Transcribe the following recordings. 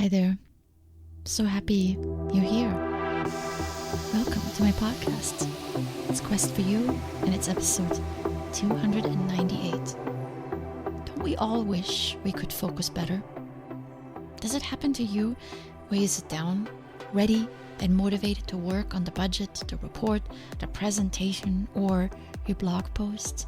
Hi there. So happy you're here. Welcome to my podcast. It's Quest for You, and it's episode 298. Don't we all wish we could focus better? Does it happen to you where you sit down, ready and motivated to work on the budget, the report, the presentation, or your blog post,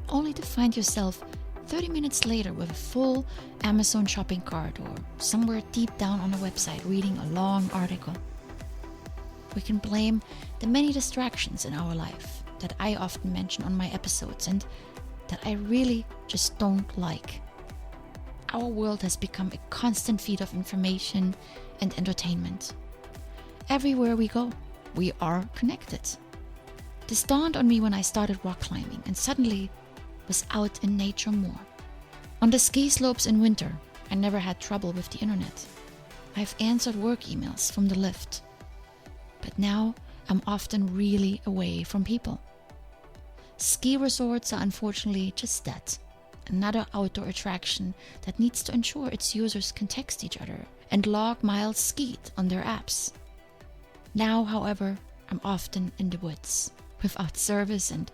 only to find yourself 30 minutes later with a full Amazon shopping cart or somewhere deep down on a website reading a long article? We can blame the many distractions in our life that I often mention on my episodes and that I really just don't like. Our world has become a constant feed of information and entertainment. Everywhere we go, we are connected. This dawned on me when I started rock climbing and suddenly was out in nature more. On the ski slopes in winter, I never had trouble with the internet. I've answered work emails from the lift. But now I'm often really away from people. Ski resorts are unfortunately just that. Another outdoor attraction that needs to ensure its users can text each other and log miles skied on their apps. Now, however, I'm often in the woods, without service, and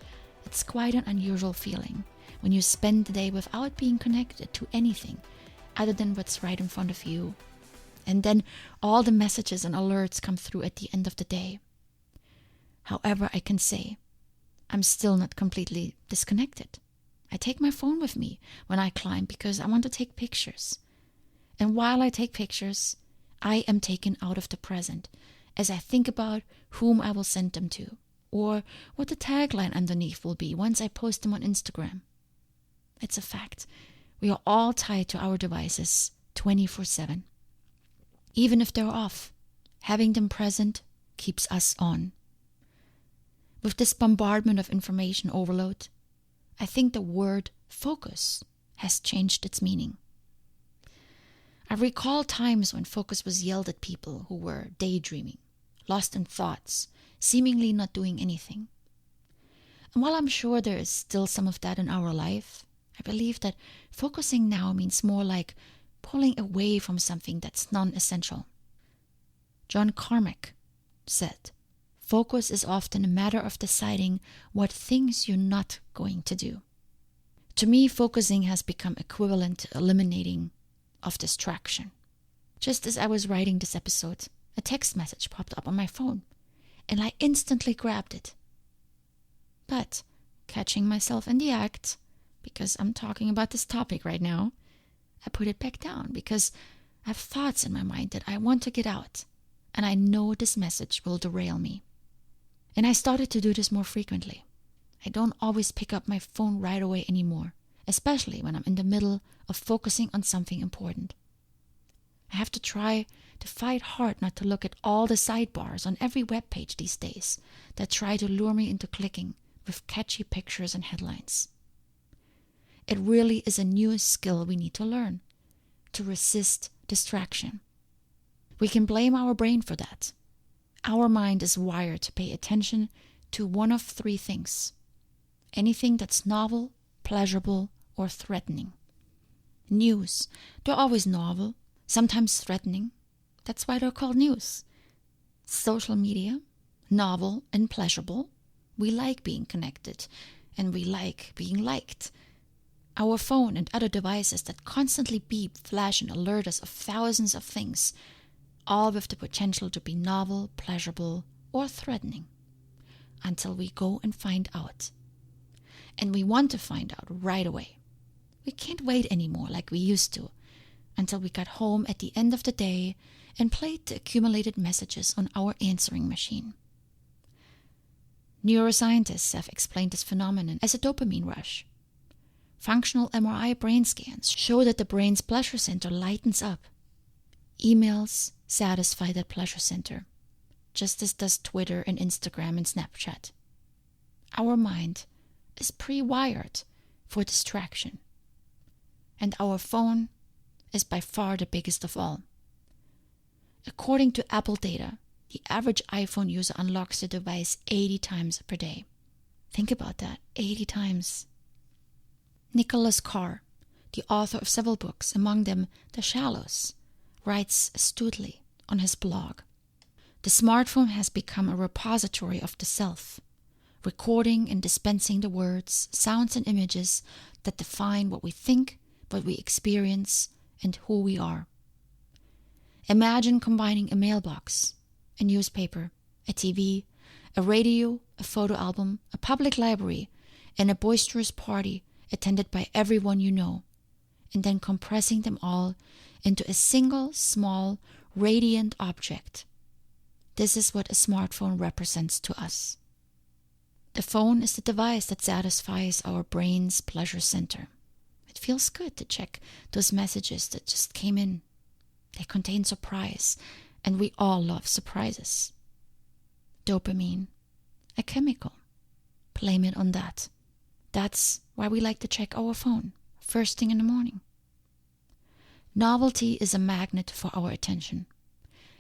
it's quite an unusual feeling when you spend the day without being connected to anything other than what's right in front of you. And then all the messages and alerts come through at the end of the day. However, I can say I'm still not completely disconnected. I take my phone with me when I climb because I want to take pictures. And while I take pictures, I am taken out of the present as I think about whom I will send them to, or what the tagline underneath will be once I post them on Instagram. It's a fact. We are all tied to our devices 24/7. Even if they're off, having them present keeps us on. With this bombardment of information overload, I think the word focus has changed its meaning. I recall times when focus was yelled at people who were daydreaming, lost in thoughts, seemingly not doing anything. And while I'm sure there is still some of that in our life, I believe that focusing now means more like pulling away from something that's non-essential. John Carmack said, "Focus is often a matter of deciding what things you're not going to do." To me, focusing has become equivalent to eliminating of distraction. Just as I was writing this episode, a text message popped up on my phone, and I instantly grabbed it. But, catching myself in the act, because I'm talking about this topic right now, I put it back down because I have thoughts in my mind that I want to get out, and I know this message will derail me. And I started to do this more frequently. I don't always pick up my phone right away anymore, especially when I'm in the middle of focusing on something important. I have to try to fight hard not to look at all the sidebars on every web page these days that try to lure me into clicking with catchy pictures and headlines. It really is a new skill we need to learn, to resist distraction. We can blame our brain for that. Our mind is wired to pay attention to one of three things: anything that's novel, pleasurable, or threatening. News, they're always novel, sometimes threatening. That's why they're called news. Social media, novel and pleasurable. We like being connected, and we like being liked. Our phone and other devices that constantly beep, flash, and alert us of thousands of things, all with the potential to be novel, pleasurable, or threatening, until we go and find out. And we want to find out right away. We can't wait anymore like we used to, until we got home at the end of the day and played the accumulated messages on our answering machine. Neuroscientists have explained this phenomenon as a dopamine rush. Functional MRI brain scans show that the brain's pleasure center lightens up. Emails satisfy that pleasure center, just as does Twitter and Instagram and Snapchat. Our mind is pre-wired for distraction, and our phone is by far the biggest of all. According to Apple data, the average iPhone user unlocks the device 80 times per day. Think about that, 80 times. Nicholas Carr, the author of several books, among them The Shallows, writes astutely on his blog, "The smartphone has become a repository of the self, recording and dispensing the words, sounds, and images that define what we think, what we experience, and who we are." Imagine combining a mailbox, a newspaper, a TV, a radio, a photo album, a public library, and a boisterous party attended by everyone you know, and then compressing them all into a single, small, radiant object. This is what a smartphone represents to us. The phone is the device that satisfies our brain's pleasure center. It feels good to check those messages that just came in. They contain surprise, and we all love surprises. Dopamine, a chemical. Blame it on that. That's why we like to check our phone first thing in the morning. Novelty is a magnet for our attention.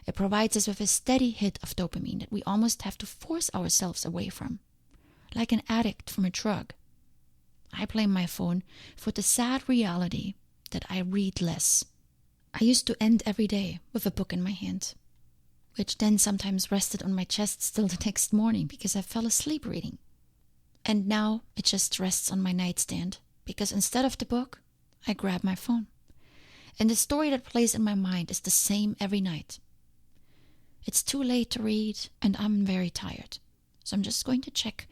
It provides us with a steady hit of dopamine that we almost have to force ourselves away from, like an addict from a drug. I blame my phone for the sad reality that I read less. I used to end every day with a book in my hand, which then sometimes rested on my chest still the next morning because I fell asleep reading. And now it just rests on my nightstand because instead of the book, I grab my phone. And the story that plays in my mind is the same every night. It's too late to read and I'm very tired, so I'm just going to check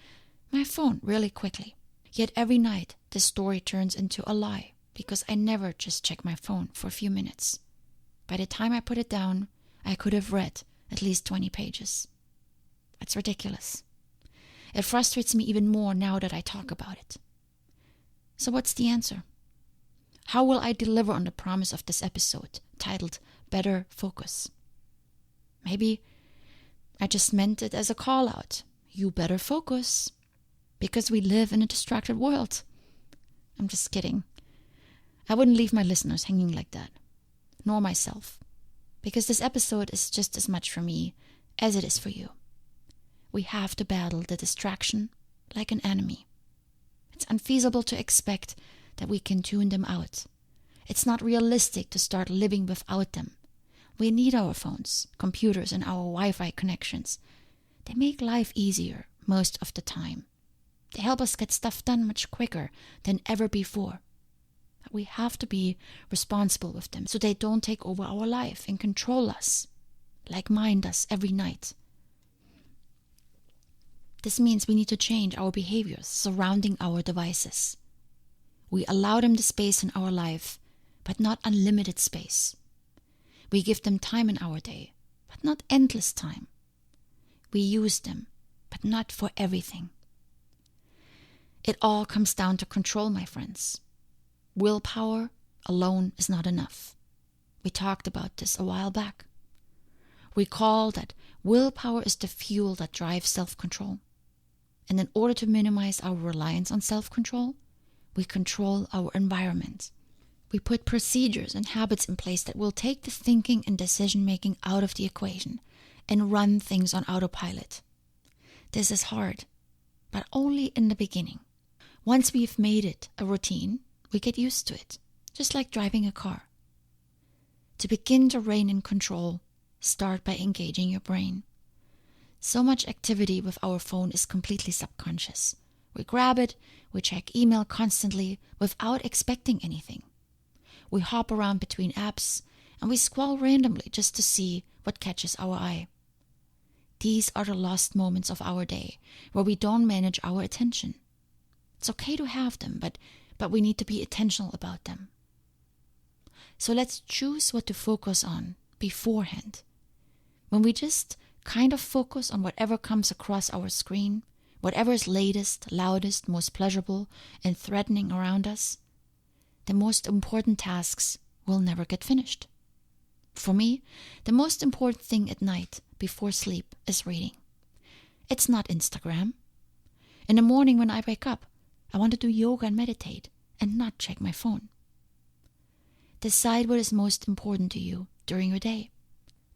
my phone really quickly. Yet every night the story turns into a lie because I never just check my phone for a few minutes. By the time I put it down, I could have read at least 20 pages. It's ridiculous. It frustrates me even more now that I talk about it. So what's the answer? How will I deliver on the promise of this episode, titled Better Focus? Maybe I just meant it as a call out. You better focus, because we live in a distracted world. I'm just kidding. I wouldn't leave my listeners hanging like that, nor myself, because this episode is just as much for me as it is for you. We have to battle the distraction like an enemy. It's unfeasible to expect that we can tune them out. It's not realistic to start living without them. We need our phones, computers, and our Wi-Fi connections. They make life easier most of the time. They help us get stuff done much quicker than ever before. But we have to be responsible with them so they don't take over our life and control us, like mine does every night. This means we need to change our behaviors surrounding our devices. We allow them the space in our life, but not unlimited space. We give them time in our day, but not endless time. We use them, but not for everything. It all comes down to control, my friends. Willpower alone is not enough. We talked about this a while back. Recall that willpower is the fuel that drives self-control. And in order to minimize our reliance on self-control, we control our environment. We put procedures and habits in place that will take the thinking and decision-making out of the equation and run things on autopilot. This is hard, but only in the beginning. Once we've made it a routine, we get used to it, just like driving a car. To begin to rein in control, start by engaging your brain. So much activity with our phone is completely subconscious. We grab it, we check email constantly without expecting anything. We hop around between apps and we scroll randomly just to see what catches our eye. These are the lost moments of our day where we don't manage our attention. It's okay to have them, but we need to be intentional about them. So let's choose what to focus on beforehand. When we just kind of focus on whatever comes across our screen, whatever is latest, loudest, most pleasurable, and threatening around us, the most important tasks will never get finished. For me, the most important thing at night before sleep is reading. It's not Instagram. In the morning when I wake up, I want to do yoga and meditate and not check my phone. Decide what is most important to you during your day.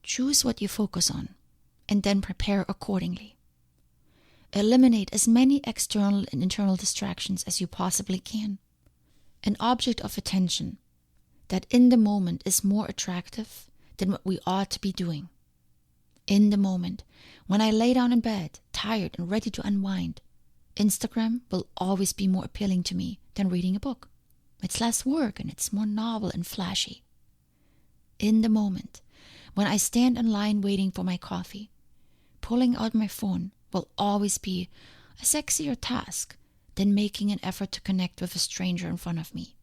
Choose what you focus on and then prepare accordingly. Eliminate as many external and internal distractions as you possibly can. An object of attention that in the moment is more attractive than what we ought to be doing. In the moment, when I lay down in bed, tired and ready to unwind, Instagram will always be more appealing to me than reading a book. It's less work and it's more novel and flashy. In the moment, when I stand in line waiting for my coffee, pulling out my phone will always be a sexier task than making an effort to connect with a stranger in front of me.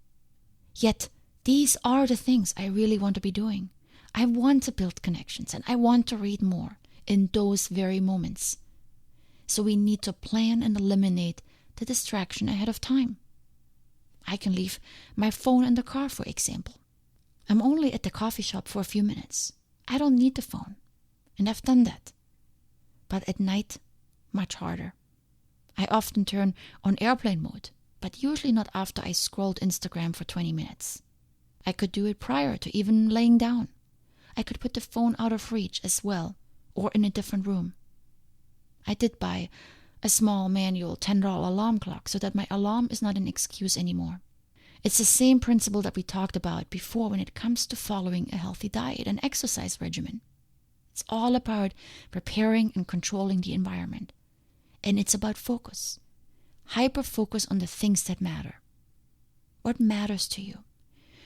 Yet, these are the things I really want to be doing. I want to build connections and I want to read more in those very moments. So we need to plan and eliminate the distraction ahead of time. I can leave my phone in the car, for example. I'm only at the coffee shop for a few minutes. I don't need the phone, and I've done that. But at night, much harder. I often turn on airplane mode, but usually not after I scrolled Instagram for 20 minutes. I could do it prior to even laying down. I could put the phone out of reach as well, or in a different room. I did buy a small manual $10 alarm clock so that my alarm is not an excuse anymore. It's the same principle that we talked about before when it comes to following a healthy diet and exercise regimen. It's all about preparing and controlling the environment. And it's about focus. Hyper-focus on the things that matter. What matters to you?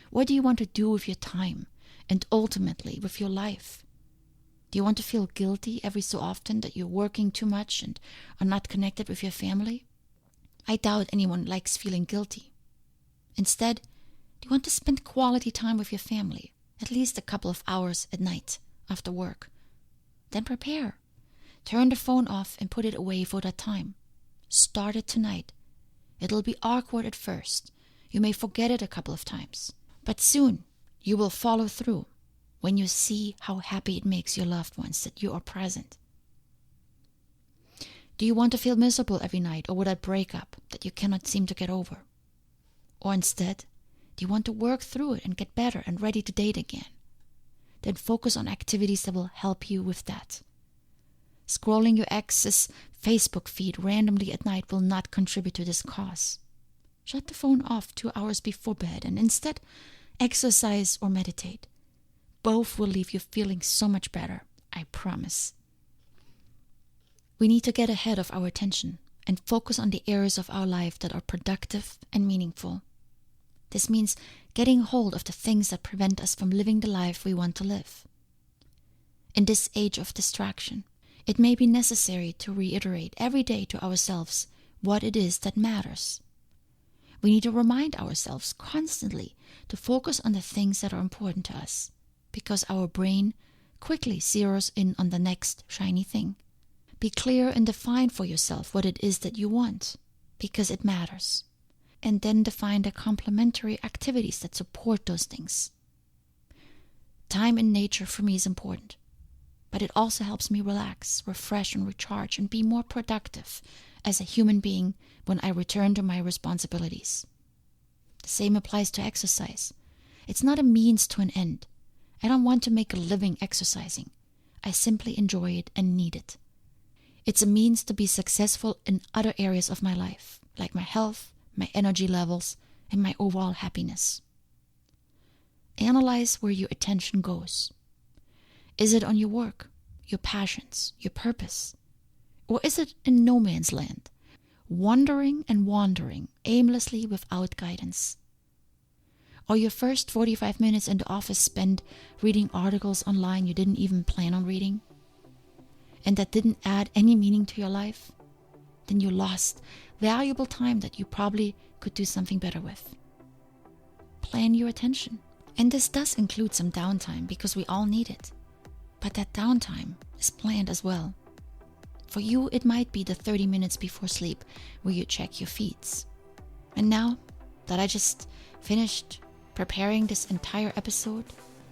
What do you want to do with your time and ultimately with your life? Do you want to feel guilty every so often that you're working too much and are not connected with your family? I doubt anyone likes feeling guilty. Instead, do you want to spend quality time with your family, at least a couple of hours at night after work? Then prepare. Turn the phone off and put it away for that time. Start it tonight. It'll be awkward at first. You may forget it a couple of times. But soon, you will follow through when you see how happy it makes your loved ones that you are present. Do you want to feel miserable every night over that breakup that you cannot seem to get over? Or instead, do you want to work through it and get better and ready to date again? Then focus on activities that will help you with that. Scrolling your ex's Facebook feed randomly at night will not contribute to this cause. Shut the phone off 2 hours before bed and instead exercise or meditate. Both will leave you feeling so much better, I promise. We need to get ahead of our attention and focus on the areas of our life that are productive and meaningful. This means getting hold of the things that prevent us from living the life we want to live. In this age of distraction, it may be necessary to reiterate every day to ourselves what it is that matters. We need to remind ourselves constantly to focus on the things that are important to us, because our brain quickly zeroes in on the next shiny thing. Be clear and define for yourself what it is that you want, because it matters. And then define the complementary activities that support those things. Time in nature for me is important, but it also helps me relax, refresh, and recharge and be more productive as a human being when I return to my responsibilities. The same applies to exercise. It's not a means to an end. I don't want to make a living exercising. I simply enjoy it and need it. It's a means to be successful in other areas of my life, like my health, my energy levels, and my overall happiness. Analyze where your attention goes. Is it on your work, your passions, your purpose? Or is it in no man's land, wandering and wandering aimlessly without guidance? Or your first 45 minutes in the office spent reading articles online you didn't even plan on reading, and that didn't add any meaning to your life? Then you lost valuable time that you probably could do something better with. Plan your attention. And this does include some downtime because we all need it. But that downtime is planned as well. For you, it might be the 30 minutes before sleep where you check your feeds. And now that I just finished preparing this entire episode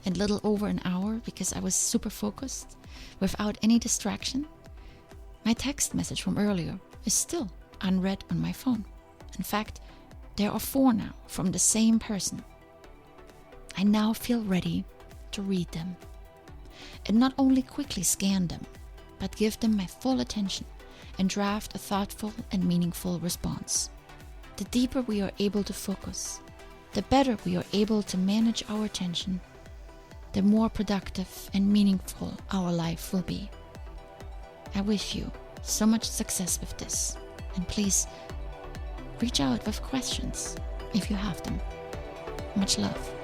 in little over an hour because I was super focused without any distraction, my text message from earlier is still unread on my phone. In fact, there are 4 now from the same person. I now feel ready to read them and not only quickly scan them, but give them my full attention and draft a thoughtful and meaningful response. The deeper we are able to focus, the better we are able to manage our attention, the more productive and meaningful our life will be. I wish you so much success with this, and please reach out with questions if you have them. Much love.